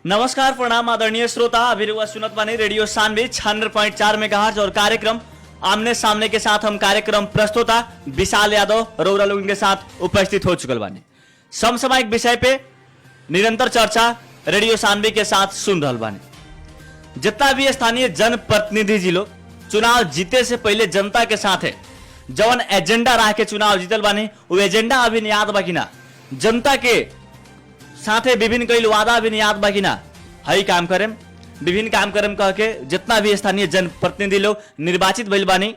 नमस्कार प्रणाम आदरणीय श्रोता, अभी रुआ सुनत बानी रेडियो सानवी 96.4 मेगाहर्ट्ज और कार्यक्रम आमने सामने के साथ हम कार्यक्रम प्रस्तुता विशाल यादव रौरा लोगन के साथ उपस्थित हो चुकल बानी। समसामयिक विषय पे निरंतर चर्चा रेडियो सानवी के साथ सुन रहल बानी। जितना भी स्थानीय जनप्रतिनिधि जी लोग चुनाव जीते से पहले जनता के साथ है जवन एजेंडा रह के चुनाव जीतल बानी, वो एजेंडा अभी याद बा कि ना, जनता के साथे विभिन्न कई वादा भी याद बा कि ना, हई काम करें विभिन्न काम करें कह के जितना भी स्थानीय जनप्रतिनिधि लोग निर्वाचित भइल बानी,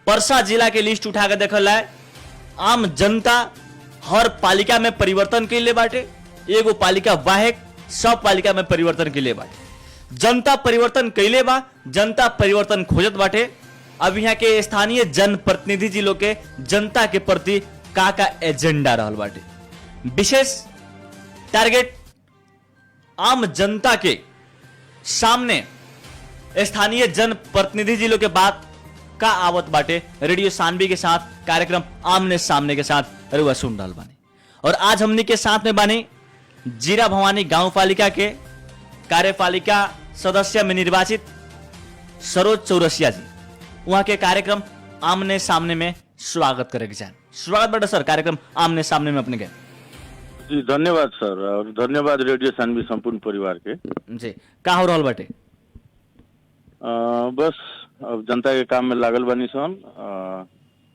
परसा जिला के लिस्ट उठा के देखल है। आम जनता हर पालिका में परिवर्तन के लिए बाटे, एगो पालिका वाहेक सब पालिका में परिवर्तन के लिए बाटे। जनता परिवर्तन कैले बा, जनता परिवर्तन खोजत बाटे। अब यहाँ के स्थानीय जनप्रतिनिधि जी लोग के जनता के प्रति का एजेंडा रहल बाटे। विशेष टारगेट आम जनता के सामने स्थानीय जनप्रतिनिधि जी लोग के बात का आवत बाटे। रेडियो सानवी के साथ कार्यक्रम आमने सामने के साथ रुआ सुन रहल बानी और आज हमनी के साथ में बानी जीरा भवानी गांव पालिका के कार्यपालिका सदस्य में निर्वाचित सरोज चौरसिया जी। वहां के कार्यक्रम आमने सामने में स्वागत करे के स्वागत बाटे सर कार्यक्रम आमने सामने में अपने के। जी धन्यवाद सर, और धन्यवाद रेडियो सानवी संपूर्ण परिवार के। जी का हो रहल बाटे? बस अब जनता के काम में लागल बनी सन।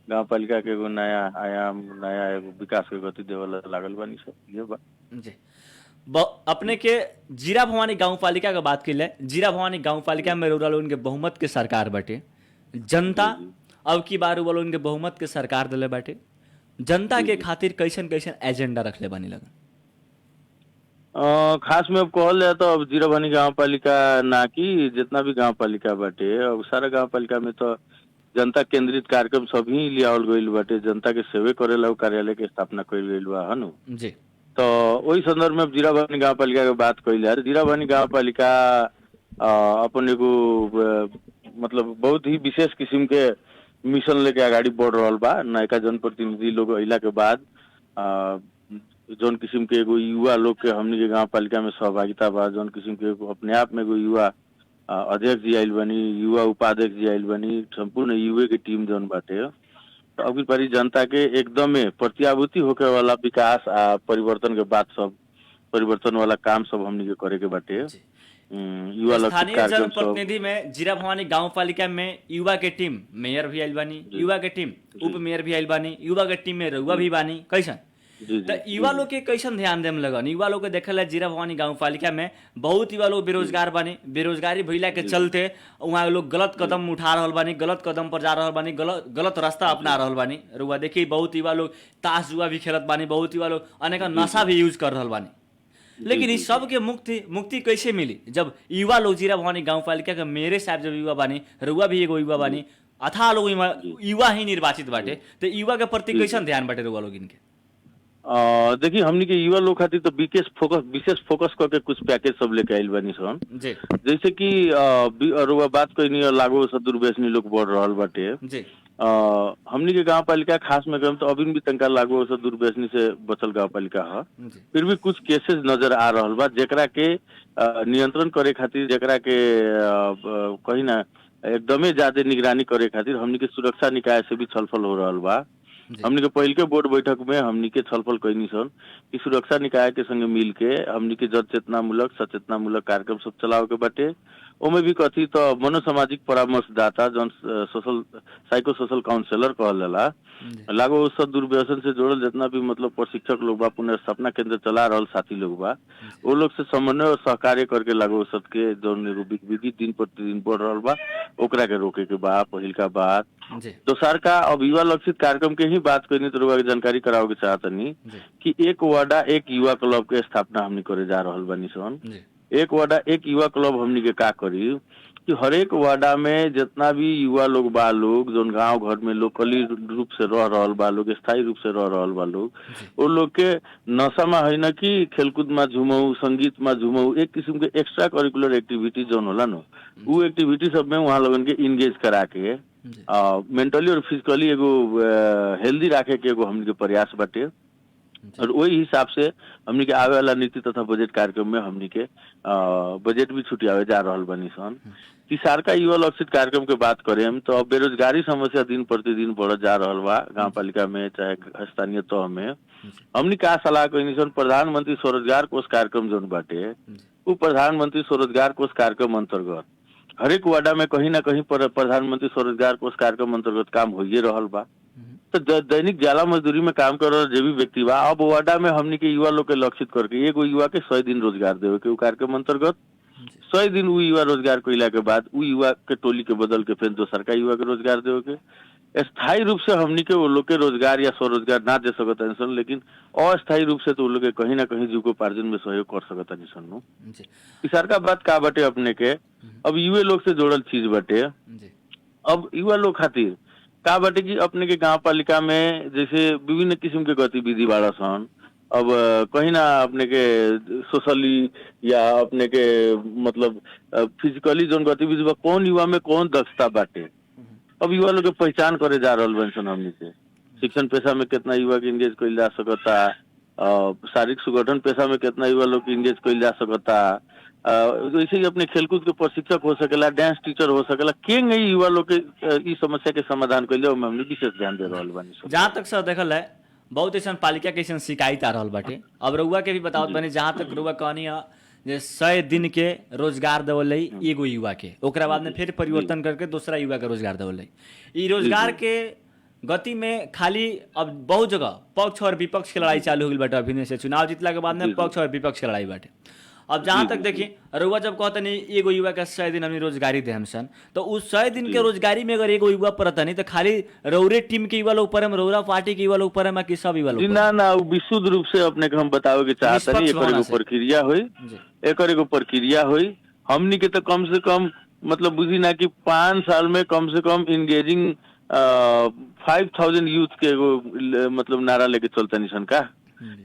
गांव पालिका के एगो नया आयाम, नया एगो विकास के गति देवल लागल बनी सन। ये बात जी अपने के जीरा भवानी गांव पालिका का बात की ले। जीरा भवानी गांव पालिका में रउरा लोगन के बहुमत के सरकार बाटे। जनता अब की बार रउरा लोगन के बहुमत के सरकार दिले बाटे। जनता के खातिर कैसन कैसन एजेंडा रखले बानी लगन? खास में अब कहल जाए तो अब जीरा भवानी गांव पालिका ना कि जितना भी गांव पालिका बाटे, अब सारा गांव पालिका में तो जनता केंद्रित कार्यक्रम सभी लियावल गईल बाटे। जनता के सेवे करेला कार्यालय के स्थापना कईल गईल बा हनु जी। तो वही संदर्भ में जीरा भवानी गांव पालिका के बात कईल जाए। जीरा भवानी गांव पालिका अपन एगो मतलब बहुत ही विशेष किस्म के मिशन लेके आगाड़ी बढ़ रहा बा। नयका जनप्रतिनिधि लोग अइला के बाद जौन किस्म के एगो युवा लोग के हमनी के गांव पालिका में सहभागिता बा। जौन किस्म के अपने आप में एगो युवा अध्यक्ष जी आइल बनी, युवा उपाध्यक्ष जी आइल बनी, संपूर्ण युवा के टीम जौन बाटे। तो अभी परी जनता के एकदम प्रत्याभूति होके वाला विकास परिवर्तन के बाद सब परिवर्तन वाला काम सब हमनी के करे के बाटे। युवा स्थानीय जनप्रतिनिधि में जीरा भवानी गांव पालिका में युवा के टीम मेयर भी आइल बानी, युवा के टीम उप मेयर भी आइल बानी, युवा के टीम में रउआ भी बानी। कैसन तो युवा लोग के कैसन ध्यान देम लगन? युवा लोग के देखल है जीरा भवानी गांव पालिका में बहुत युवा लोग बेरोजगार बानी। बेरोजगारी भइला के चलते वहाँ लोग गलत कदम उठा रहल बानी, गलत कदम पर जा रहल बानी, गलत रास्ता अपना रहल बानी। रुआ देखिए बहुत युवा लोग ताश जुआ भी खेलत बानी, बहुत युवा लोग अनेक नशा भी यूज कर रहल बानी। लेकिन इस सब के मुक्ति कैसे मिली जब युवा लोग जीरा भवानी गांव पालिका के मेरे साहब जब युवा बानी, रुआ भी एगो युवा बानी, अथा लोग युवा ही निर्वाचित बाटे, तो युवा के प्रति कैसन ध्यान बाटे रुआ लोग इनके? देखिए हमनी के युवा लोग खातिर तो विशेष फोकस करके कुछ पैकेज सब लेके आइल बनी सन। जैसे कि रुआ बात कहीं लागू दुर्व्यसनी लोग बढ़ रहा बाटे। हमनी के गांव पालिका खास में कहम तो अभी भी तंका लागू दुर्व्यसनी से बचल गांव पालिका है। फिर भी कुछ केसेस नजर आ रहा बा जेकरा के नियंत्रण करे खातिर, जेकरा के कहीं ना एकदमे ज्यादा निगरानी करे खातिर हमनी के सुरक्षा निकाय से भी छलफल हो रहा बा। हमनी के पहल के बोर्ड बैठक में हमनी के छलफल कैनी सन कि सुरक्षा निकाय के संगे मिल के हमनी के जन चेतनामूलक सचेतनामूलक कार्यक्रम सब चलावे के बाटे। ओमे भी कथी तो मनोसामाजिक परामर्शदाता जौन साइको सोशल काउंसलर कहल जाला, लागू औषध दुर्व्यसन से जुड़ल जितना भी मतलब प्रशिक्षक लोग बा, पुनर्स्थापना केंद्र चला रहल साथी लोग बा, वो लोग से समन्वय और सहकार्य करके लागू औषध के जौन विधि दिन प्रतिदिन बढ़ रहल बा ओकरा के रोके के बा पहिल का बात। दोसर का अब युवा लक्षित कार्यक्रम के ही बात करनी तो लोग जानकारी करावे के चाहतनी कि एक वार्डा एक युवा क्लब के स्थापना हमनी करे जा रहल बानी सन। एक वार्डा एक युवा क्लब हमनी के का करी कि हर एक वार्डा में जितना भी युवा लोग बा लोग जो गांव घर में लोकली रूप से रह रहल बा लोग, स्थायी रूप से रह रहल बा लोग, वो लोग के नशा में है न कि खेलकूद में झूमऊ, संगीत में झूमऊ, एक किस्म के एक्स्ट्रा करिकुलर एक्टिविटी जो होला न वो एक्टिविटी सब में वहाँ लोगन के इंगेज करा के मेंटली और फिजिकली एगो हेल्दी रखे के एगो हमनी के प्रयास बाटे। और वही हिसाब से हमनी के आवे वाला नीति तथा बजट कार्यक्रम में हमनी के बजट भी छुटियावे जा रहल बनी सन। तीसर का युवा लक्षित कार्यक्रम के बात करें हम तो बेरोजगारी समस्या दिन प्रतिदिन बढ़ जा रहल बा गांव पालिका में चाहे स्थानीय तह में। हमनी का सलाह कइनी सन प्रधानमंत्री स्वरोजगार कोष कार्यक्रम जोन बाटे वो प्रधानमंत्री स्वरोजगार कोष कार्यक्रम अंतर्गत हरेक वार्डा में कहीं ना कहीं प्रधानमंत्री स्वरोजगार कोष कार्यक्रम अंतर्गत काम होइए रहल बा। तो दैनिक जाला मजदूरी में काम कर रहा जो भी व्यक्ति बा अब वार्डा में हमनी के युवा लोग के लक्षित करके एगो युवा के 100 दिन रोजगार देवे के कार्यक्रम अंतर्गत 100 दिन उ युवा रोजगार कइला के बाद उ युवा के टोली के बदल के फिर दोसर का युवा के रोजगार देवे के स्थायी रूप से हमनी के वो लोग के रोजगार या स्वरोजगार ना दे सकता सन लेकिन अस्थायी रूप से तो वो लोग कहीं ना कहीं जीविकोपार्जन में सहयोग कर सकता सन। तीसर का बात का बाटे अपने के अब युवा लोग से जोड़ल चीज बाटे। अब युवा लोग खातिर का बाटे कि अपने के गांव पालिका में जैसे विभिन्न किस्म के गतिविधि बाड़ा सन। अब कहीं ना अपने के सोशली या अपने के मतलब फिजिकली जोन गतिविधि बा कौन युवा में कौन दक्षता बाटे अब युवा लोग के पहचान करे जा रहल बन सन। हमनी से शिक्षण पेशा में कितना युवा के इंगेज कइल जा सकता, शारीरिक सुगठन पेशा में कितना युवा लोग के इंगेज कइल जा सकता, वैसे ही अपने खेलकूद के प्रशिक्षक हो सकेला, डांस टीचर हो सकेला, के नहीं युवा लोग के ई समस्या के समाधान कइले हमनी विशेष ध्यान दे रहल बानी। जहाँ तक सर देखल है बहुत ऐसा पालिका के ऐसा शिकायत आ रहल बाटे। अब रउआ के भी बतावत बनी जहाँ तक रउआ कहनी है जे 100 दिन के रोजगार देवल एगो युवा के ओकरा बाद में फिर परिवर्तन करके दूसरा युवा के रोजगार देवल ई रोजगार के गति में खाली अब बहुत जगह पक्ष और विपक्ष की लड़ाई चालू हो गई बाटे। अभिनय से चुनाव जीतला के बाद में पक्ष और विपक्ष की लड़ाई बाटे। अब जहाँ तक देखिए रउआ जब कहते नहीं एगो युवा का 100 दिन हमने रोजगारी दे हमसन तो उस 100 दिन के रोजगारी में अगर एगो युवा पड़ता नहीं तो खाली रौरे टीम के युवा लोग पर हम रौरा पार्टी के युवा लोग पर हम कि सब युवा लोग ना ना विशुद्ध रूप से अपने के हम बतावे के चाहते नहीं एगो प्रक्रिया होई एगो प्रक्रिया होई। हमनी के तो कम से कम मतलब बुझी ना कि 5 साल में कम से कम इंगेजिंग 5000 यूथ के एगो मतलब नारा लेके चलता निशन का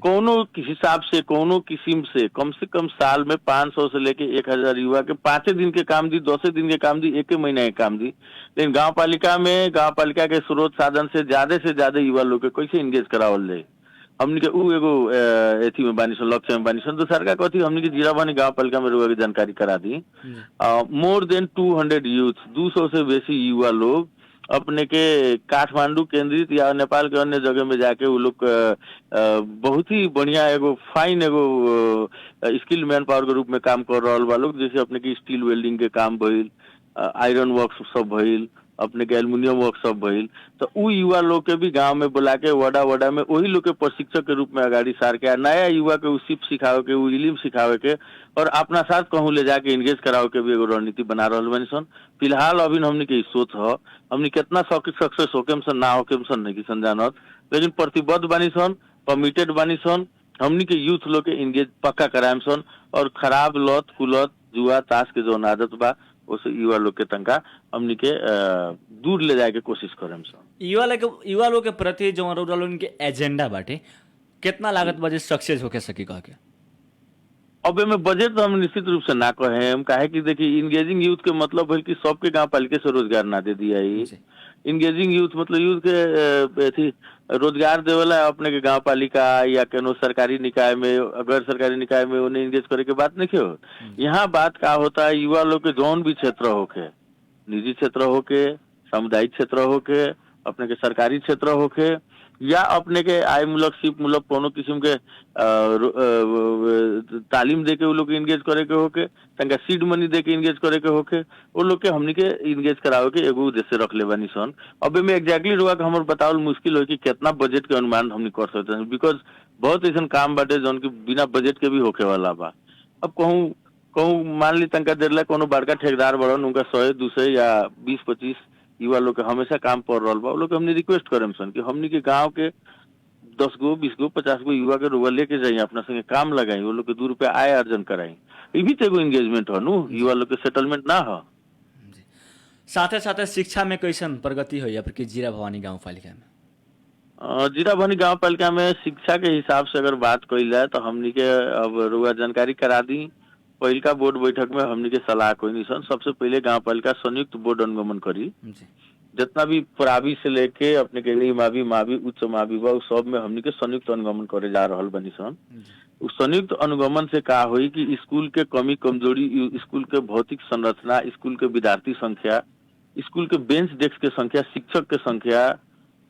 कोनो हिसाब से कोनो किस्म से कम साल में 500 से लेके 1000 युवा के 5 दिन के काम दी, 10 दिन के काम दी, 1 महीना के काम दी। लेकिन गांव पालिका के स्रोत साधन से ज्यादा युवा लोग के कैसे इंगेज करावल जाए हमनी के उ एगो एथी में बानी सन लक्ष्य में बानी सन। दूसर का कथी हमनी के जीरा बानी गांव पालिका में रुआ के जानकारी करा दी। मोर देन 200 यूथ 200 से बेसी युवा लोग अपने के काठमांडू केंद्रित या नेपाल के अन्य जगह में जाके वो लोग बहुत ही बढ़िया एगो फाइन एगो स्किल मैन पावर के रूप में काम कर रहा बा लोग। जैसे अपने की स्टील वेल्डिंग के काम भइल, आयरन वर्क सब भइल, अपने के एल्युमिनियम वर्क सब भइल। तो उ युवा लोग के भी गांव में बुला के वडा में वही लोग के प्रशिक्षक के रूप में अगाड़ी सार के नया युवा के उ सिप सिखावे के उ इलिम सिखावे के और अपना साथ कहूँ ले जाके इंगेज करावे के भी एगो रणनीति बना रहल बानी सन। फिलहाल अभी हमनी के सोच ह हमनी कितना सक्सेस होकेम सन ना होकेम सन नहीं किसन जानत, लेकिन प्रतिबद्ध बानी सन, कमिटेड बानी सन। हमनी के यूथ लोग के इंगेज पक्का कराएम सन और खराब लत कुलत जुआ ताश के जो आदत बा उस युवा लोग के तंका हमनी के दूर ले जाए के कोशिश करेम सन। युवा लोग के प्रति जो उनके एजेंडा बाटे कितना लागत बजे सक्सेस होके सकी कह के अब में बजट तो हम निश्चित रूप से ना कहे हम काहे कि देखिए इंगेजिंग यूथ के मतलब है कि सबके गांव पालिका से रोजगार ना दे दिया ही। इंगेजिंग यूथ मतलब यूथ के रोजगार देवेला अपने के गांव पालिका या कोनो सरकारी निकाय में अगर सरकारी निकाय में उन्हें इंगेज करे के बात नहीं हो। यहाँ बात का होता है युवा लोग के जौन भी क्षेत्र होके, निजी क्षेत्र होके, सामुदायिक क्षेत्र होके, अपने के सरकारी क्षेत्र होके या अपने के आय मूलक सिप मूलक कोनो किस्म के तालीम दे के वो लोग इंगेज करे के होके, तंका सीड मनी दे के इंगेज करे के होके वो लोग के हमनी के इंगेज करावे के एगो उद्देश्य रख ले बानी सन। अब में एग्जैक्टली रुआ के हमर बतावल मुश्किल हो कि कितना बजट के अनुमान हमनी कर सकते हैं बिकॉज बहुत ऐसा काम बाटे जौन की बिना बजट के भी होके वाला बा। अब कहूँ मान ली तंका देर ला कोनो बड़का ठेकेदार बड़न उनका 100 200 या 20-25 युवा लोग के हमेशा काम पड़ रहा बा। लोग हमने रिक्वेस्ट करें सन कि हमनी के गांव के 10 गो 20 गो 50 गो युवा के रुआ लेके जाइए अपना संगे काम लगाई वो लोग के 2 रुपया आय अर्जन कराई। ये भी तो एगो एंगेजमेंट हो नु युवा लोग के सेटलमेंट ना हो। साथे साथे शिक्षा में कैसन प्रगति हुई आपके जीरा भवानी गाँव पालिका में? जीरा भवानी गाँव पालिका में शिक्षा के हिसाब से अगर बात कही जाए तो हमनी के अब रुआ जानकारी करा दी। पहिलका बोर्ड बैठक में हमनी के सलाह कोई नहीं सन। सबसे पहले गांव पालिका संयुक्त बोर्ड अनुगमन करी जितना भी प्रावी से लेके अपने के मावी उच्च मावी बा सब में हमनी के संयुक्त अनुगमन करे जा रहल बनी सन। उस संयुक्त अनुगमन से का हुई कि स्कूल के कमी कमजोरी, स्कूल के भौतिक संरचना, स्कूल के विद्यार्थी संख्या, स्कूल के बेंच डेस्क के संख्या, शिक्षक के संख्या,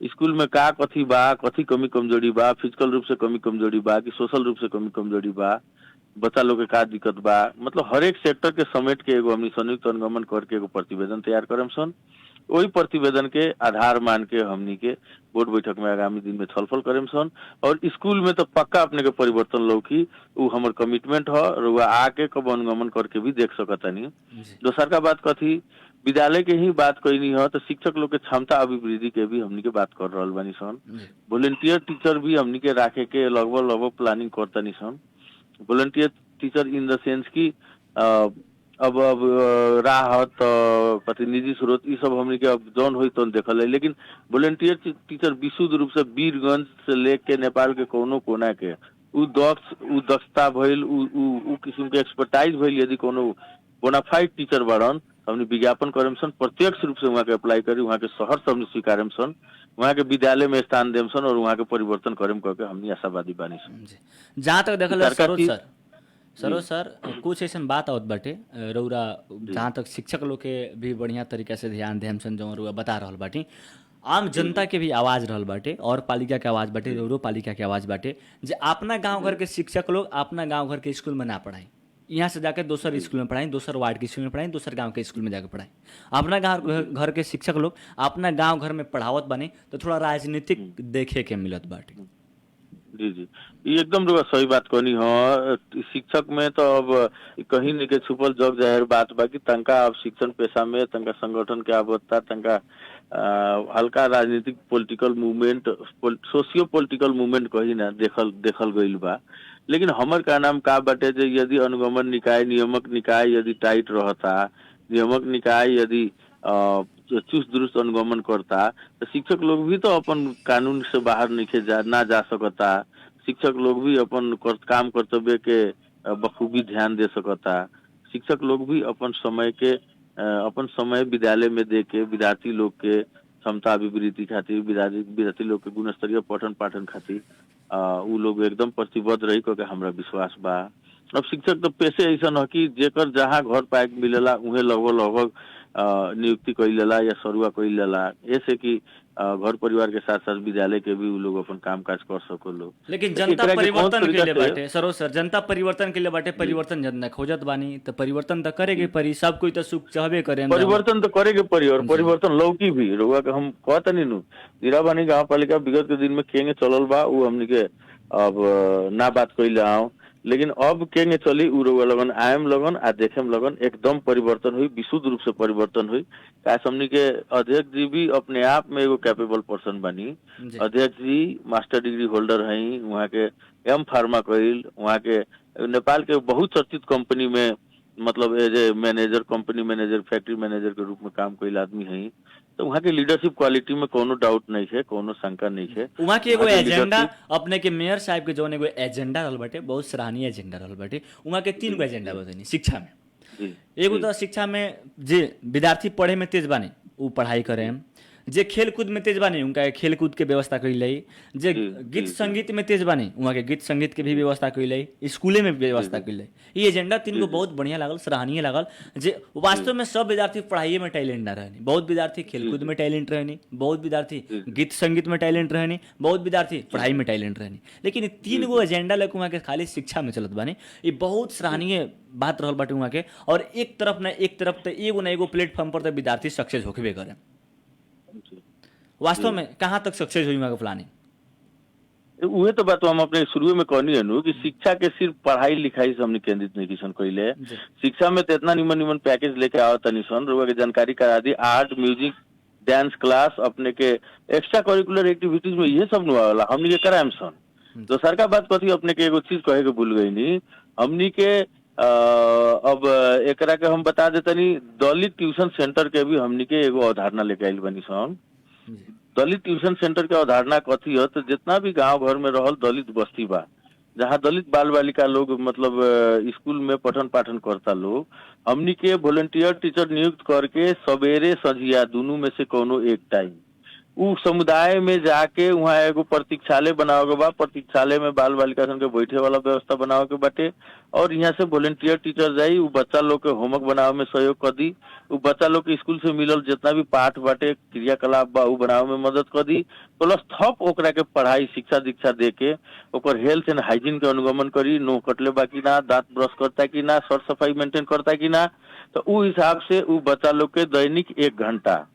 स्कूल में का कथी बा, कथी कमी कमजोरी बा, फिजिकल रूप से कमी कमजोरी बा कि सोशल रूप से कमी कमजोरी बा, बच्चा लोग के का दिक्कत बा, मतलब हर एक सेक्टर के समेट के एगो हमनी संयुक्त अनुगमन करके एगो प्रतिवेदन तैयार करम सन। वही प्रतिवेदन के आधार मान के हमनी के बोर्ड बैठक में आगामी दिन में छलफल करेम सन। और स्कूल में तो पक्का अपने के परिवर्तन लौकी, उ हमर कमिटमेंट ह, रुआ आके कब अनुगमन करके भी देख सकतानी। दोसर का बात कथी, विद्यालय के ही बात कईनी है तो शिक्षक लोग के क्षमता अभिवृद्धि के भी हमनी के बात कर रहल बानी सन। वॉलंटियर टीचर भी हमनी के राखे के लगभग प्लानिंग करतानी सन। Volunteer teacher in the sense की अब राहत प्रतिनिधि स्रोत ये सब हमने के अब जौन हुई तो देखल है, लेकिन वॉलंटियर टीचर विशुद्ध रूप से वीरगंज से लेके नेपाल के कोनो कोना के उ दक्षता भइल, उ किस्म के एक्सपर्टाइज भइल, यदि कोनो बोनाफाइड टीचर बाड़न हमने विज्ञापन करेम सन, प्रत्यक्ष रूप से वहाँ के अप्लाई करी, वहाँ के शहर से हमने स्वीकारम सन, वहाँ के विद्यालय में स्थान देम सन और वहाँ के परिवर्तन करेम करके हमने आशावादी बानी सन। जहाँ तक देखल सरोज सर कुछ ऐसा बात आवत बाटे रउरा, जहाँ तक शिक्षक लोग के भी बढ़िया तरीका से ध्यान देम सन, जो रउरा बता रहल बाटी, आम जनता के भी आवाज रहल बाटे और पालिका के आवाज बाटे, रउरो पालिका के आवाज बाटे, जे अपना गांव घर के शिक्षक लोग अपना गांव घर के स्कूल में ना पढ़ाई, यहाँ से जाके दोसर स्कूल में पढ़ाई, दोसर वार्ड के स्कूल में पढ़ाई, दोसर गांव के स्कूल में जाकर पढ़ाई। अपना गांव घर के शिक्षक लोग अपना गांव घर में पढ़ावत बने तो थोड़ा राजनीतिक देखे के मिलत बाटे। जी जी, ये एकदम सही बात कहनी हो। शिक्षक में तो अब कहीं नहीं के छुपल जग जाहिर बात बा कि तंका अब शिक्षण पेशा में तंका संगठन के आवश्यकता, तंका हल्का राजनीतिक political movement, socio political movement कहीं ना देखल गईल बा। लेकिन हमर का नाम का बाटे जे यदि अनुगमन निकाय, नियामक निकाय यदि टाइट रहता, नियामक निकाय यदि चुस्त दुरुस्त अनुगमन करता तो शिक्षक लोग भी तो अपन कानून से बाहर नहीं ना जा सकता, शिक्षक लोग भी अपन काम कर्तव्य के बखूबी ध्यान दे सकता, शिक्षक लोग भी अपन समय विद्यालय में दे के विद्यार्थी लोग के क्षमता अभिवृद्धि खातिर, विद्यार्थी लोग के गुणस्तरीय पठन पाठन खातिर उ लोग एकदम प्रतिबद्ध रही करके हमरा विश्वास बा। अब शिक्षक तो पेशे ऐसा न कि जेकर जहाँ घर पाए मिलेला उहे लगभग नियुक्ति कइलेला या सरुआ कइलेला, ऐसे कि घर परिवार के साथ साथ विद्यालय के भी उ लोग अपन काम काज कर सको लोग। लेकिन जनता परिवर्तन के लिए बाटे सरोज सर, जनता परिवर्तन के लिए बाटे, परिवर्तन जनता खोजत बानी तो परिवर्तन तो करेगे परी, सब कोई तो सुख चाहबे करे, परिवर्तन तो करेगे परी और परिवर्तन लौकी भी रुआ के हम कहता नहीं नु जीराबानी गाँव पालिका विगत के दिन में केंगे चलल बा, उ हमनी के अब ना बात कइले आओ, लेकिन अब केंगे चली उ रुआ लगन आयम लगन आ देखेम लगन एकदम परिवर्तन हुई, विशुद्ध रूप से परिवर्तन हुई। काश हमनी के अध्यक्ष जी भी अपने आप में एगो कैपेबल पर्सन बनी। अध्यक्ष जी मास्टर डिग्री होल्डर हैं, वहाँ के एम फार्मा कइल, वहाँ के नेपाल के बहुत चर्चित कंपनी में मतलब as a manager, company manager, factory manager के रूप में काम कइल आदमी हैं, तो वहाँ के लीडरशिप क्वालिटी में कोनो डाउट नहीं है, कोनो शंका नहीं है। वहाँ के एगो एजेंडा अपने के मेयर साहब के जौन एगो एजेंडा रहल बाटे, बहुत सराहनीय एजेंडा रहल बाटे। वहाँ के 3 गो एजेंडा बतानी शिक्षा में। एगो तो शिक्षा में जे विद्यार्थी पढ़े में तेज बानी उ पढ़ाई करें, जे खेल कूद में तेज बानी उनका खेल कूद के व्यवस्था कइले, जे गीत संगीत में तेज बानी वहाँ के गीत संगीत के भी व्यवस्था कइले, स्कूले में व्यवस्था कइले। ये एजेंडा 3 को बहुत बढ़िया लागल, सराहनीय लागल। जे वास्तव में सब विद्यार्थी पढ़ाई में टैलेंट ना रहनी, बहुत विद्यार्थी खेलकूद में टैलेंट रहनी, बहुत विद्यार्थी गीत संगीत में टैलेंट रहनी, बहुत विद्यार्थी पढ़ाई में टैलेंट रहनी, लेकिन 3 गो एजेंडा लेके वहाँ के खाली शिक्षा में चलत बानी। ये बहुत सराहनीय बात रहल बाटे वहाँ के। और एक तरफ तो एगो ना एगो प्लेटफॉर्म पर तो विद्यार्थी सक्सेस होके करे। वास्तव में कहाँ तक सक्सेस हुई वहाँ का प्लानिंग? उहे तो बात हम अपने शुरू में कहनी है नु कि शिक्षा के सिर्फ पढ़ाई लिखाई से हमने केंद्रित नहीं किसन कइले। शिक्षा में तो इतना निमन पैकेज लेके आओ तनी सन, रुआ के जानकारी करा दी, आर्ट, म्यूजिक, डांस क्लास, अपने के एक्स्ट्रा करिकुलर एक्टिविटीज में ये सब नुआला हमनी के कराएम सन। तो सरकार बात कथी अपने के एगो चीज कहे के भूल गई नी, हमनी के अब एकरा के हम बता देतनी, दलित ट्यूशन सेंटर के भी हमनी के एगो अवधारणा लेके आइल बनी सन। दलित ट्यूशन सेंटर के अवधारणा कथी है, तो जितना भी गांव घर में रहल दलित बस्ती बा, जहाँ दलित बाल बालिका लोग मतलब स्कूल में पठन पाठन करता लोग, हमनी के वॉलंटियर टीचर नियुक्त करके सवेरे संझिया दोनों में से कोनो एक टाइम उ समुदाय में जाके वहाँ एगो प्रतीक्षालय बनावे के बा, प्रतीक्षालय में बाल बालिका सन के बैठे वाला व्यवस्था बनावे के बाटे, और यहाँ से वॉलंटियर टीचर जाई उ बच्चा लोग के होमवर्क बनावे में सहयोग कर दी, उ बच्चा लोग के स्कूल से मिलल जितना भी पाठ बाटे क्रियाकलाप बा उ बनावे में मदद कर दी, प्लस थप ओकरा के पढ़ाई शिक्षा दीक्षा दे के ओकर हेल्थ एंड हाइजीन के अनुगमन करी, नो कटले बा कि ना, दांत ब्रश करता कि ना, सर सफाई मेंटेन करता कि ना। तो उ हिसाब से उ बच्चा लोग के दैनिक 1 घंटा,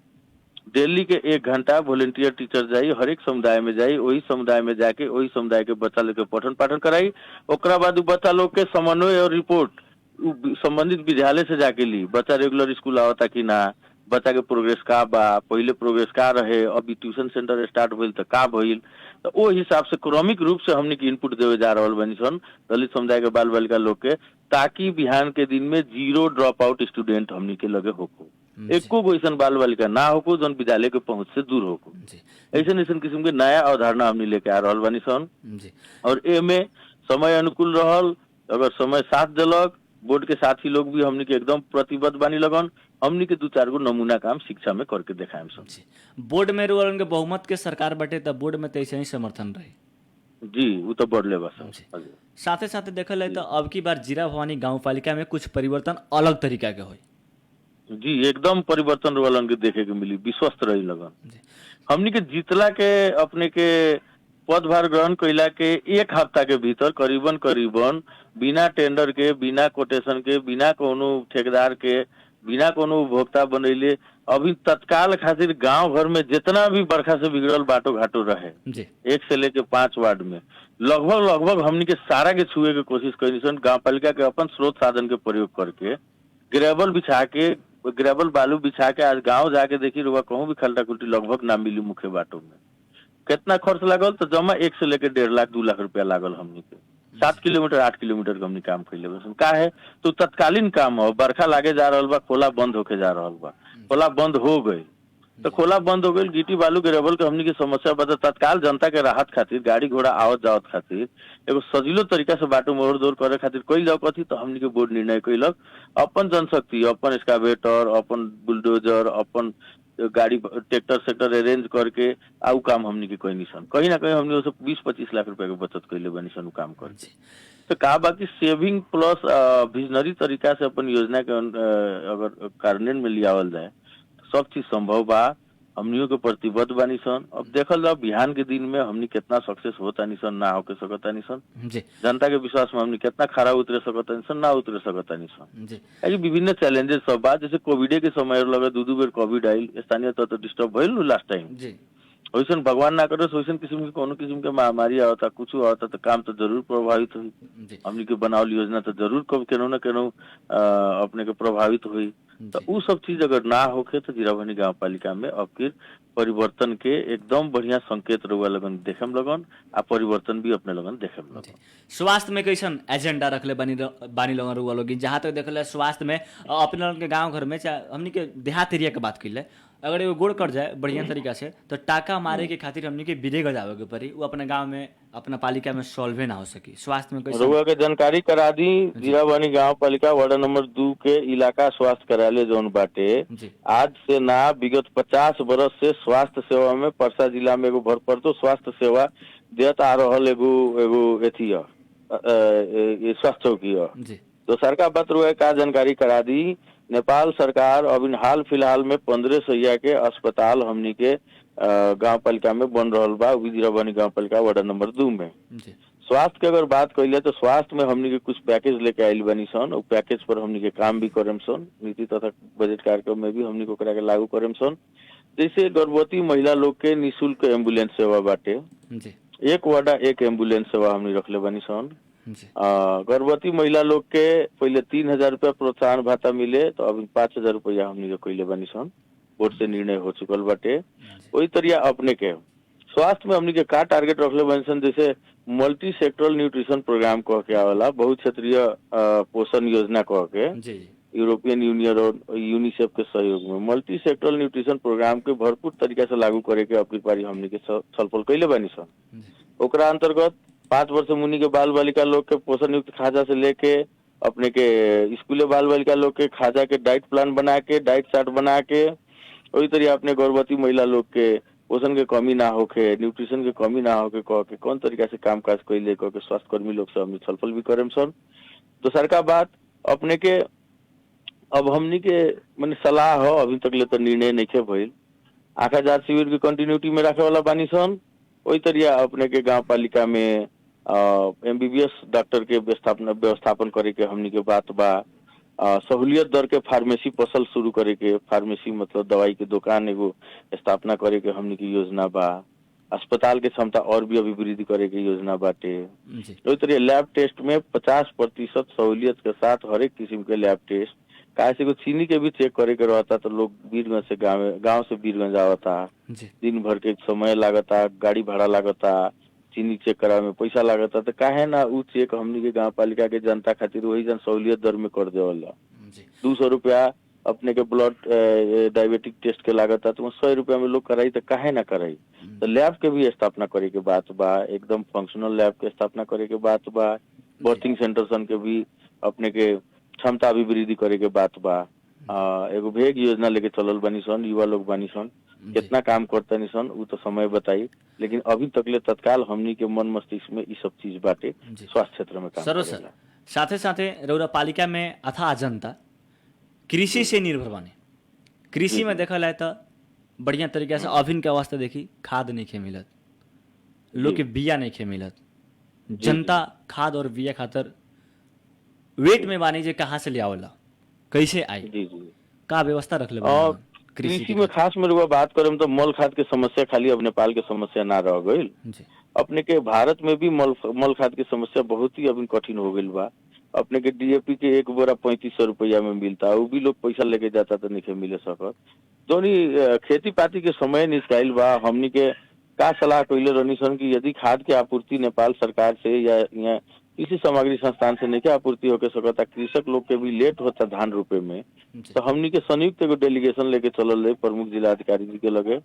डेली के 1 घंटा वॉलंटियर टीचर जाई, हर एक समुदाय में जाई, वही समुदाय में जाके वही समुदाय के बच्चा लोग के पठन पाठन कराई। ओकरा बाद उ बच्चा लोग के समन्वय और रिपोर्ट संबंधित विद्यालय से जाके ली, बच्चा रेगुलर स्कूल आवता कि ना, बच्चा के प्रोग्रेस का बा, पहले प्रोग्रेस का रहे, अभी ट्यूशन सेंटर स्टार्ट भइल तो का भइल। तो वो हिसाब से क्रमिक रूप से हमने की इनपुट देवे जा रहल बानी सन दलित समुदाय के बाल बालिका लोग के, ताकि बिहान के दिन में 0 ड्रॉप आउट स्टूडेंट हमनी के लगे होको, एको गो ऐसा बाल बालिका ना होको जौन विद्यालय के पहुंच से दूर होको। ऐसे ऐसा किस्म के नया अवधारणा हमनी लेके आ रहल बानी सन। और एमे समय अनुकूल रहल, अगर समय साथ दिलक, बोर्ड के साथी लोग भी हमनी के एकदम प्रतिबद्ध बानी लगन, हमनी के 2-4 गो नमूना काम शिक्षा में करके दिखाएम सब। बोर्ड में रुअल के बहुमत के सरकार बटे त बोर्ड में तैसे ही समर्थन रही जी, वो तो बढ़ले बस। साथे साथे देखल है तो अब की बार जीरा भवानी गाँव पालिका में कुछ परिवर्तन अलग तरीका के होई जी, एकदम परिवर्तन वालन के देखे के मिली, विश्वस्त रही लगन। हमनी के जीतला के अपने के पदभार ग्रहण कैला के 1 हफ्ता के भीतर करीबन बिना टेंडर के, बिना कोटेशन के, बिना कोनो ठेकेदार के, बिना कोनो उपभोक्ता बनैले अभी तत्काल खातिर गांव घर में जितना भी बरखा से बिगड़ल बाटो घाटो रहे 1 से लेके 5 वार्ड में लगभग हमनी के सारा के छुए के कोशिश कैनी सन। गाँव पालिका के अपन स्रोत साधन के प्रयोग करके ग्रेवल बालू बिछा के आज गांव जाके देखी रुआ कहूँ भी खल्टा खुल्टी लगभग ना मिली। मुख्य बाटों में कितना खर्च लागल तो जमा 1 से लेके 1.5 लाख 2 लाख रुपया लागल हमनी के। 7 किलोमीटर 8 किलोमीटर का हमनी काम कैले बस का है तो तत्कालीन काम हो, बरखा लागे जा रहा बा, खोला बंद होके जा रहा बा, खोला बंद हो गई तो खोला बंद हो गई, गिट्टी बालू ग्रेवल के हमनी की समस्या बता तत्काल जनता के राहत खातिर, गाड़ी घोड़ा आवत जावत खातिर एगो सजीलो तरीका से बाटो मोड़ दौड़ करे खातिर कोई जाओ कथी तो हमनी के बोर्ड निर्णय कैलक अपन जनशक्ति, अपन एक्सकावेटर, अपन बुलडोजर, अपन गाड़ी ट्रैक्टर सेक्टर अरेंज करके आउ काम हमनी के कोई निशान कहीं ना कहीं हमने 20-25 लाख रुपया के बचत कैले बनी सन काम करके। तो कहा बाकी सेविंग प्लस विजनरी तरीका से अपन योजना के अगर कार्यान्वयन में लियावल जाए सब चीज संभव बा, हमनियों के प्रतिबद्ध बानी सन। अब देखल जाओ बिहान के दिन में हमनी कितना सक्सेस होता निसन ना होके सकता निसन, जनता के विश्वास में हमनी कितना खरा उतरे सकता निसन ना उतरे सकता निसन। ऐसे विभिन्न चैलेंजेस सब बा, जैसे कोविड के समय लगे 2 बेर कोविड आयल, स्थानीय तत्व डिस्टर्ब भइल लास्ट टाइम, वैसे भगवान ना करे वैसे किस्म के कोनो किस्म के महामारी आवता कुछ आवता तो काम तो जरूर प्रभावित हुई, हमनी के बनावल योजना तो जरूर केनो न केनो अपने के प्रभावित हुई। तो वो सब चीज अगर ना होके तो जीरा भवानी गाँव पालिका में अब फिर परिवर्तन के एकदम बढ़िया संकेत रहुआ लगन देखेम लगन आ परिवर्तन भी अपने लगन देखेम लगन। स्वास्थ्य में कैसन एजेंडा रखले बानी लगन रहुआ लोग, जहाँ तक देखल स्वास्थ्य में अपने लोगन के गाँव घर में चाहे हमनी के देहात एरिया के बात कैले, अगर एगो गोड़ कट जाए बढ़िया तरीका से तो टाका मारे के खातिर हमनी के विदेश जावे के पड़ी, वो अपने गांव में अपना पालिका में सॉल्वे ना हो सकी। स्वास्थ्य में कैसे रउआ के जानकारी करा दी, जीरा भवानी गाँव पालिका वार्ड नंबर 2 के इलाका स्वास्थ्य कार्यालय जोन बाटे आज से ना विगत 50 बरस से स्वास्थ्य सेवा में परसा जिला में एगो भरपरतो स्वास्थ्य सेवा देत आ रहल एगो एथी स्वास्थ्य चौकी। दोसर का बात रउआ का जानकारी करा दी, नेपाल सरकार अभी हाल फिलहाल में 15 सैया के अस्पताल हमनी के गाँव पालिका में बन रहल बा, जीरा भवानी गाँव पालिका वार्ड नंबर 2 में। स्वास्थ्य के अगर बात कैले तो स्वास्थ्य में हमनी के कुछ पैकेज लेके आयल बनी सन, और पैकेज पर हमनी के काम भी करेम सन, नीति तथा बजट कार्यक्रम में भी हमनी को ओकरा के लागू करेम सन। जैसे गर्भवती महिला लोग के निःशुल्क एम्बुलेंस सेवा बाटे, 1 वार्डा 1 एम्बुलेंस सेवा हमनी रखले बनी सन। गर्भवती महिला लोग के पहले 3000 रुपया प्रोत्साहन भाता मिले तो अभी 5000 रुपया हमनी के कैले बनी सन, बोर्ड से निर्णय हो चुकल बाटे। वही तरिया अपने के स्वास्थ्य में हमनी के का टारगेट रखले बनी सन, जैसे मल्टी सेक्टरल न्यूट्रिशन प्रोग्राम कह के आवेला, बहुत क्षेत्रीय पोषण योजना कह के यूरोपियन यूनियन और यूनिसेफ के सहयोग में मल्टी सेक्टरल न्यूट्रिशन प्रोग्राम के भरपूर तरीका से लागू करे के अपनी पारी हमनी के छलफल कैले बानी सन। ओकरा अंतर्गत 5 वर्ष से मुनि के बाल बालिका लोग के पोषण युक्त खाजा से लेके अपने के स्कूले बाल बालिका लोग के खाजा के डाइट प्लान बना के, डाइट चार्ट बना के, वही तरह अपने गर्भवती महिला लोग के पोषण के कमी ना होके, न्यूट्रिशन के कमी ना होके कह के कौन तरीका से काम काज कैले कह के स्वास्थ्य कर्मी लोग से हमने छलफल भी करेम सन। दोसर का बात अपने के अब हमनी के माने सलाह हो, अभी तक ले तो निर्णय नहीं भइल। आँखा जांच शिविर की कंटिन्यूटी में रखे वाला बानी सन, वही तरिया अपने के गांव पालिका में MBBS डॉक्टर के व्यवस्थापन करे के हमनी के बात बा। सहूलियत दर के फार्मेसी पसल शुरू करे के, फार्मेसी मतलब दवाई के दुकान एगो स्थापना करे के हमनी की योजना बा। अस्पताल के क्षमता और भी अभिवृद्धि करे के योजना बाटे। वही तरिया लैब टेस्ट में 50% सहूलियत के साथ हर एक किस्म के लैब टेस्ट, काहे से चीनी के भी चेक करे के रहता, तो लोग वीरगंज से गांव से वीरगंज आवता, दिन भर के समय लागता, गाड़ी भाड़ा लागता, चीनी चेक करावे में पैसा लागता, तो काहे ना उ चेक हमनी के गांव पालिका के जनता खातिर वही जन सहूलियत दर में कर देवला। 200 रुपया अपने के ब्लड डायबिटिक टेस्ट के लागता, तो 100 रुपया में लोग कराई, तो काहे ना कराई। तो लैब के भी स्थापना करे के बात बा, एकदम फंक्शनल लैब के स्थापना करे के बात बा। बर्थिंग सेंटर सन के भी अपने के क्षमता अभिवृद्धि करे के बात बा। एगो भेग योजना लेके चलल बानी सन, युवा लोग बानी सन, कितना काम करता नहीं सन वो तो समय बताई, लेकिन अभी तक ले तत्काल हमनी के मन मस्तिष्क में ये सब चीज बाटे स्वास्थ्य क्षेत्र में काम सर। साथे साथे रौरा पालिका में अथाह जनता कृषि से निर्भर बाने। कृषि में देखल है तो बढ़िया तरीका से अभिन के अवस्था देखी, खाद नहीं खे मिलत, लोग के बिया नहीं खे मिलत, जनता खाद और बिया खातर वेट में बानी जे कहाँ से ले आवला, कैसे आई, का व्यवस्था रख ले। कृषि में खास में रुआ बात करें तो मल खाद के समस्या खाली अब नेपाल के समस्या ना रह गई, अपने के भारत में भी मल खाद की समस्या बहुत ही अभी कठिन हो गई बा। अपने के DAP के एक बोरा 3500 रुपया में मिलता, वो भी लोग पैसा लेके जाता तो नहीं मिले सकत। दोनों खेती पाती के समय निष्काइल बा। हमनी के का सलाह कैले रहनी सन कि यदि खाद के आपूर्ति नेपाल सरकार से या किसी सामग्री संस्थान से नहीं आपूर्ति होके सकता, कृषक लोग के भी लेट होता धान रोपे में, तो हमनी के संयुक्त एगो डेलीगेशन लेके चलल रहे प्रमुख जिला अधिकारी जी के लगे,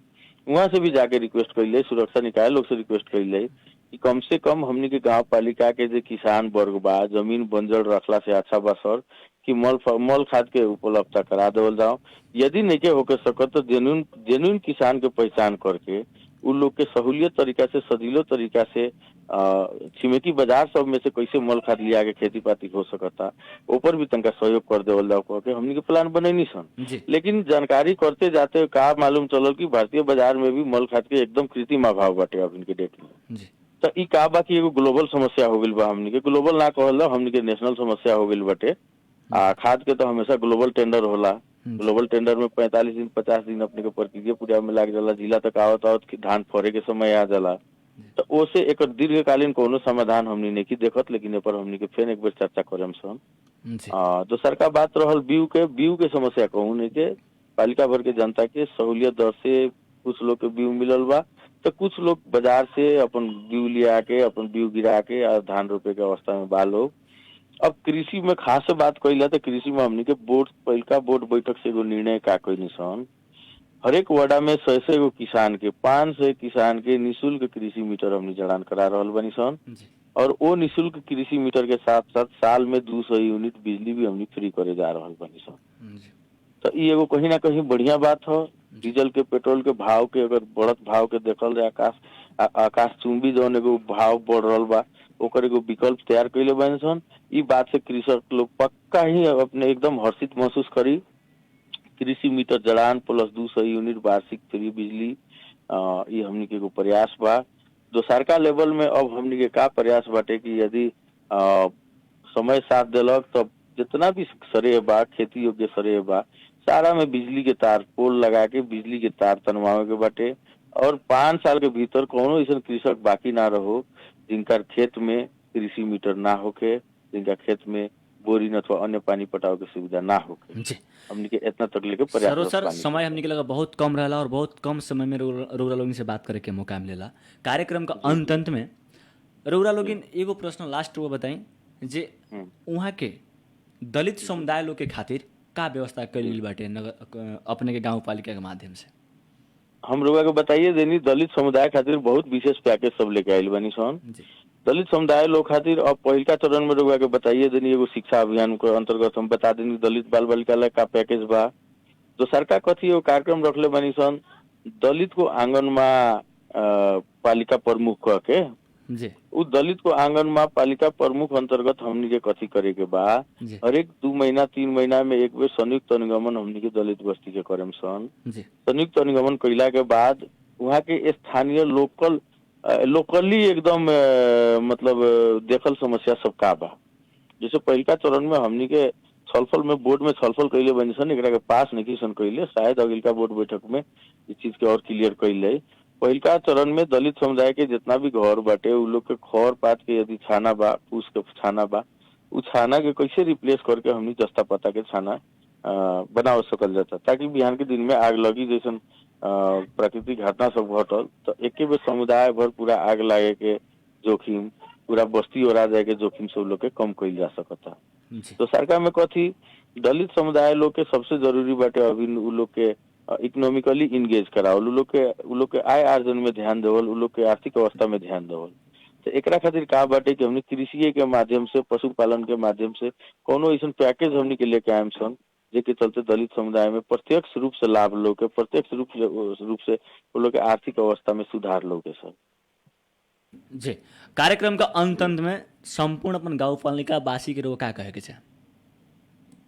वहां से भी जाके रिक्वेस्ट कैले, सुरक्षा निकाय लोग से रिक्वेस्ट कैले कि कम से कम हमनी के गांव पालिका के जो किसान वर्ग बा, जमीन बंजर रखला से अच्छा बा सर कि मल खाद के उपलब्धता करा देवल जाओ। यदि नहीं के होके सकत तो जेन्युइन किसान के पहचान करके उन लोग के सहूलियत तरीका से, सजीलो तरीका से छिमेकी बाजार सब में से कैसे मल खाद लिया के खेती पाती हो सकता, ऊपर भी तनका सहयोग कर देवल जाओ कह के हमनी के प्लान बनैनी सन। लेकिन जानकारी करते जाते का मालूम चलल कि भारतीय बाजार में भी मल खाद के एकदम कृत्रिम अभाव बाटे अभी के डेट में। तो ई का बा कि एगो ग्लोबल समस्या हो गई बा, हमनी के ग्लोबल ना कहल, हमनी के नेशनल समस्या हो गई बाटे। खाद के तो हमेशा ग्लोबल टेंडर होला, ग्लोबल टेंडर में 45 दिन 50 दिन अपने के प्रक्रिया पूरा में लाग जाला, जिला तक आवत धान फरे के समय आ जाला। तो ओसे एक दीर्घकालीन कोनो समाधान हमनी नहीं की देखत, लेकिन ए पर हमनी के फिर एक बार चर्चा करम सन। दोसर का बात रहल बीऊ के समस्या कहूँ नहीं के पालिका भर के जनता के सहूलियत दर से कुछ लोग के बीऊ मिलल बा, तो कुछ लोग बाजार से अपन बीऊ लिया के अपन बीऊ गिरा के और धान रोपे के अवस्था में बा लोग। अब कृषि में खास से बात कैला तो कृषि में हमनी के पहिलका बोर्ड बैठक से एगो निर्णय का कैनी सन, हर एक वार्डा में 100 एगो किसान के 500 किसान के निःशुल्क कृषि मीटर हमनी जड़ान करा रहल बनी सन, और वो निःशुल्क कृषि मीटर के साथ साथ साल में 200 यूनिट बिजली भी हमनी फ्री करे जा रहल बनी सन। तो ये एगो कहीं ना कहीं बढ़िया बात हो। डीजल के पेट्रोल के भाव के अगर बढ़त भाव के देखल जाए, आकाश चुंबी जौन एगो भाव बढ़ रहल बा, ओकर एगो विकल्प तैयार कैले बने सन। ई बात से कृषक लोग पक्का ही अपने एकदम हर्षित महसूस करी। कृषि मीटर जड़ान प्लस 200 यूनिट वार्षिक फ्री बिजली, ये हमनी के एगो प्रयास बा। दोसरका लेवल में अब हमनी के का प्रयास बाटे कि यदि समय साथ दिलक तो जितना भी सरे बा, खेती योग्य सरे बा, सारा में बिजली के तार पोल लगा के बिजली के तार तनवावे के बाटे, और 5 साल के भीतर कोनो ऐसा कृषक बाकी ना रहो जिनका खेत में कृषि मीटर ना होके, जिनका खेत में बोरिंग अथवा अन्य पानी पटाव के सुविधा ना होके। हमनी के इतना तक लेके प्रयास। सर समय हमनी के लगा बहुत कम रहला और बहुत कम समय में रउरा लोगन से बात करे के मौका मिलेला। कार्यक्रम का अंत में रउरा लोगन एगो प्रश्न लास्ट वो बताई जे वहाँ के दलित समुदाय लोग के खातिर का व्यवस्था कइल बाटे अपने के गांव पालिका के माध्यम से? हम लोग के बताइए देनी दलित समुदाय खातिर बहुत विशेष पैकेज सब लेके आइल बनी सन। दलित समुदाय लोग खातिर अब पहिलका चरण में रउआ के बताइए देनी एगो शिक्षा अभियान के अंतर्गत हम बता देनी दलित बाल बालिका ला का पैकेज बा। तो सरकार कथी एगो कार्यक्रम रखले बानी सन दलित को आंगन में पालिका प्रमुख कह के जी उ दलित को आंगन में पालिका प्रमुख अंतर्गत हमनी के कथी करे के बा हर एक 2 महीना 3 महीना में एक बेर संयुक्त अनुगमन हमनी के दलित बस्ती के करेम सन। संयुक्त अनुगमन कैला के बाद वहाँ के स्थानीय लोकली एकदम मतलब देखल समस्या सब का बा। जैसे पहिलका चरण में हमनी के छलफल में बोर्ड में छलफल कैले बनी सन एकरा के पास नहीं सन कैले शायद अगिलका बोर्ड बैठक में इस चीज के और क्लियर कैले। पहिलका चरण में दलित समुदाय के जितना भी घर बाटे उ लोग के खर पात के यदि छाना बा फूस के छाना बा उ छाना के कैसे रिप्लेस करके हमनी जस्ता पता के छाना बना सकल जाता ताकि बिहान के दिन में आग लगी जैसन प्राकृतिक घटना सब घटल तो एक बेर समुदाय भर पूरा आग लागे के जोखिम पूरा बस्ती ओरा जाए के जोखिम सब लोग के कम कैल जा सकता। तो सरकार में कथी दलित समुदाय लोग के सबसे जरूरी बाटे अभी उ लोग के इकोनॉमिकली इंगेज करावल उ लोग के आय आर्जन में ध्यान देवल उ लोग के आर्थिक अवस्था में ध्यान देवल। तो एकरा खातिर का बाटे कि हमने कृषि के माध्यम से पशुपालन के माध्यम से कोनो ऐसा पैकेज हमने के लेके आयम सन जेके चलते दलित समुदाय में प्रत्यक्ष रूप से लाभ लोग के प्रत्यक्ष रूप से वो लोग के आर्थिक अवस्था में सुधार लोग के सर। जी कार्यक्रम का अंत में संपूर्ण अपन गाँव पालिका वासी के रोका कहे के चाहे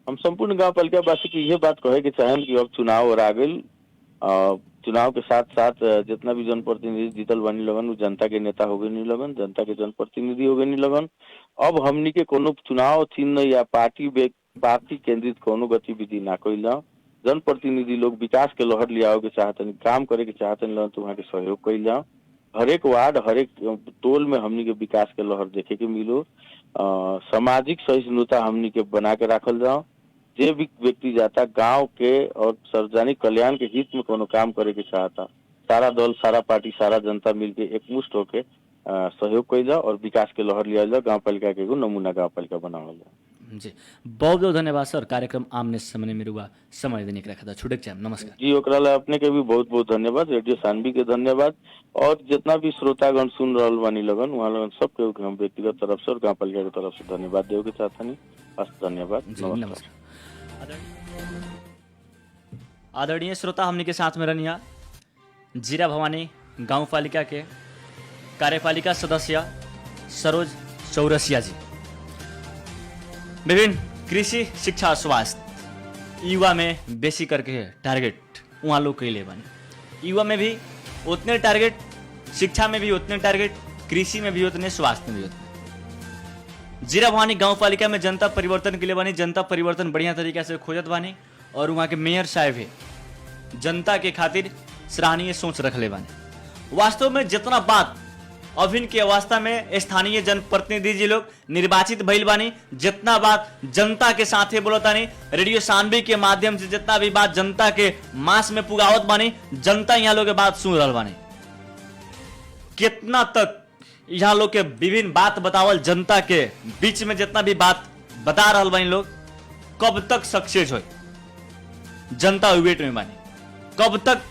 हम संपूर्ण गाँव पालिका वासी की यह बात कहे के चाहें कि अब चुनाव और आ गई चुनाव के साथ साथ जितना भी जनप्रतिनिधि जीतल बनी लगन जनता के नेता हो गए नहीं लगन जनता के जनप्रतिनिधि हो गए नहीं लगन। अब हमनी के कोनो चुनाव चिन्ह या पार्टी केंद्रित कोनो गतिविधि ना कैल जनप्रतिनिधि लोग विकास के लहर लियाओ के चाहतन काम करे के चाहतन तो वहाँ के सहयोग कैल जाओ। हर एक वार्ड हर एक टोल में हमनी के विकास के लहर देखे के मिलो। सामाजिक सहिष्णुता हमनी के बना के रखल जाओ। जे भी व्यक्ति जाता गांव के और सार्वजनिक कल्याण के हित में कोनो काम करे के चाहता सारा दल सारा पार्टी सारा जनता मिलके एकमुष्ट होके सहयोग कैल जाओ और विकास के लहर लिया जाओ। गाँव पालिका के एगो नमूना गाँव पालिका बनावल जाओ। जी बहुत बहुत धन्यवाद सर कार्यक्रम आमने सामने में रुआ समय देने के रखा छुटक चाहे नमस्कार। जी ओकरा ला अपने के भी बहुत बहुत धन्यवाद रेडियो सानवी के धन्यवाद और जितना भी श्रोतागण सुन रहल बानी लगन वहाँ लगन सबके हम व्यक्तिगत तरफ से और गाँव पालिका के तरफ से धन्यवाद देवे के चाहतनी। धन्यवाद नमस्कार। आदरणीय श्रोता हमने के साथ में रनिया जीरा भवानी गाँव पालिका के कार्यपालिका सदस्य सरोज चौरसिया जी विभिन्न कृषि शिक्षा स्वास्थ्य युवा में बेसी करके टारगेट वहाँ लोग कैले बने। युवा में भी उतने टारगेट शिक्षा में भी उतने टारगेट कृषि में भी उतने स्वास्थ्य में भी उतने। जीरा भवानी गाँव पालिका में जनता परिवर्तन के लिए बनी जनता परिवर्तन बढ़िया तरीके से खोजत बानी और वहाँ के मेयर साहब है जनता के खातिर सराहनीय सोच रखले बानी। वास्तव में जितना बात अभिन के अवस्था में स्थानीय जनप्रतिनिधि जी लोग निर्वाचित भइल बानी जितना बात जनता के साथे बोलतानी रेडियो सानवी के माध्यम से जितना भी बात जनता के मास में पुगावत बानी जनता यहाँ लोग के बात सुन रहा बानी। कितना तक यहाँ लोग के विभिन्न बात बतावल जनता के बीच में जितना भी बात बता रहा बानी लोग कब तक सक्सेस हो जनता वेट में बानी कब तक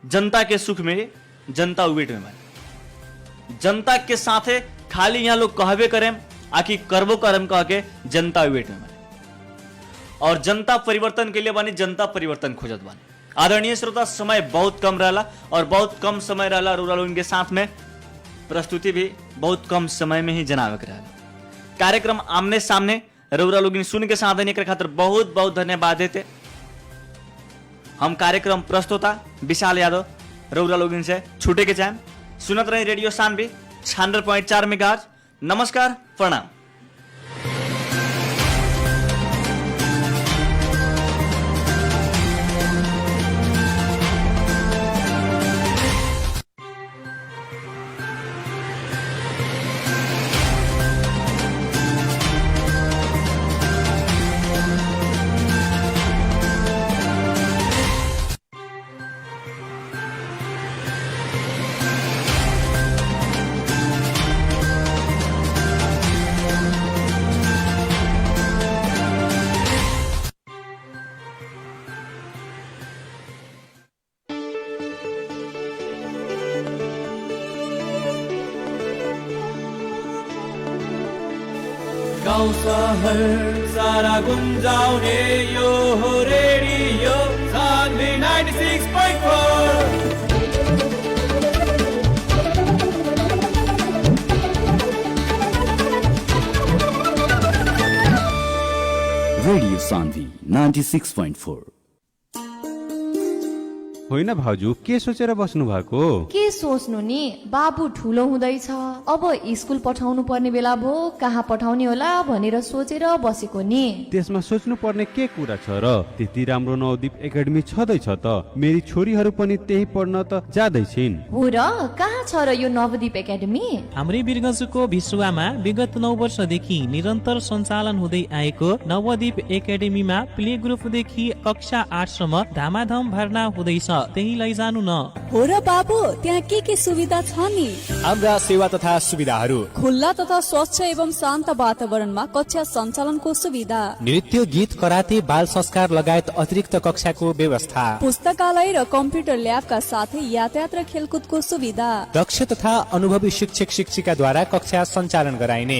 जनता के सुख में जनता वेट में बानी जनता के साथे खाली यहाँ लोग कहबे करें आखिर करबो करम कह के जनता वेट में बानी और जनता परिवर्तन के लिए बानी जनता परिवर्तन खोजत बानी। आदरणीय श्रोता समय बहुत कम रहला और बहुत कम समय रहला रूरल उनके साथ में प्रस्तुति भी बहुत कम समय में ही जनावे के रहला। कार्यक्रम आमने सामने रउरा लोग सुन के साथ देने के खातिर बहुत बहुत धन्यवाद देते। हम कार्यक्रम प्रस्तुता विशाल यादव रउरा लोग से छूटे के चाहें सुनत रहे रेडियो सानवी 96.4 मेगाहर्ट्ज। नमस्कार प्रणाम। गाउँ सहर सारा गुन्जाउने यो हो रेडियो सान्वी 96.4। रेडियो सान्वी 96.4। होइन भाउजू, के सोचेर बस्नु भएको? के सोच्नु नि, बाबु ठुलो हुँदैछ, अब स्कुल पठाउनु पर्ने बेला भो, कहाँ पठाउने होला भनेर सोचेर बसेको नि। त्यसमा सोच्नु पर्ने के कुरा छ र? त्यति राम्रो नवदीप एकाडेमी छँदैछ त, मेरी छोरीहरू पनि त्यही पढ्न त जाँदैछिन्। हो र, कहाँ छ र यो नवदीप एकाडेमी? हाम्रै बिरगंजको भिसुवामा विगत 9 वर्षदेखि निरन्तर सञ्चालन हुँदै आएको नवदीप एकाडेमीमा प्ले ग्रुपदेखि कक्षा 8 सम्म धामाधम भर्ना हुँदैछ, त्यही लैजानु न। हो र बाबु, त्यहाँ के सुविधा छ नि? हाम्रा सेवा तथा सुविधाहरू: खुल्ला तथा स्वच्छ एवं शान्त वातावरणमा कक्षा सञ्चालनको सुविधा, नृत्य, गीत, कराते, बाल संस्कार लगायत अतिरिक्त कक्षाको व्यवस्था, पुस्तकालय र कम्प्युटर ल्याबका साथै यातायात र खेलकुदको सुविधा, दक्ष तथा अनुभवी शिक्षक शिक्षिकाद्वारा कक्षा सञ्चालन गराइने।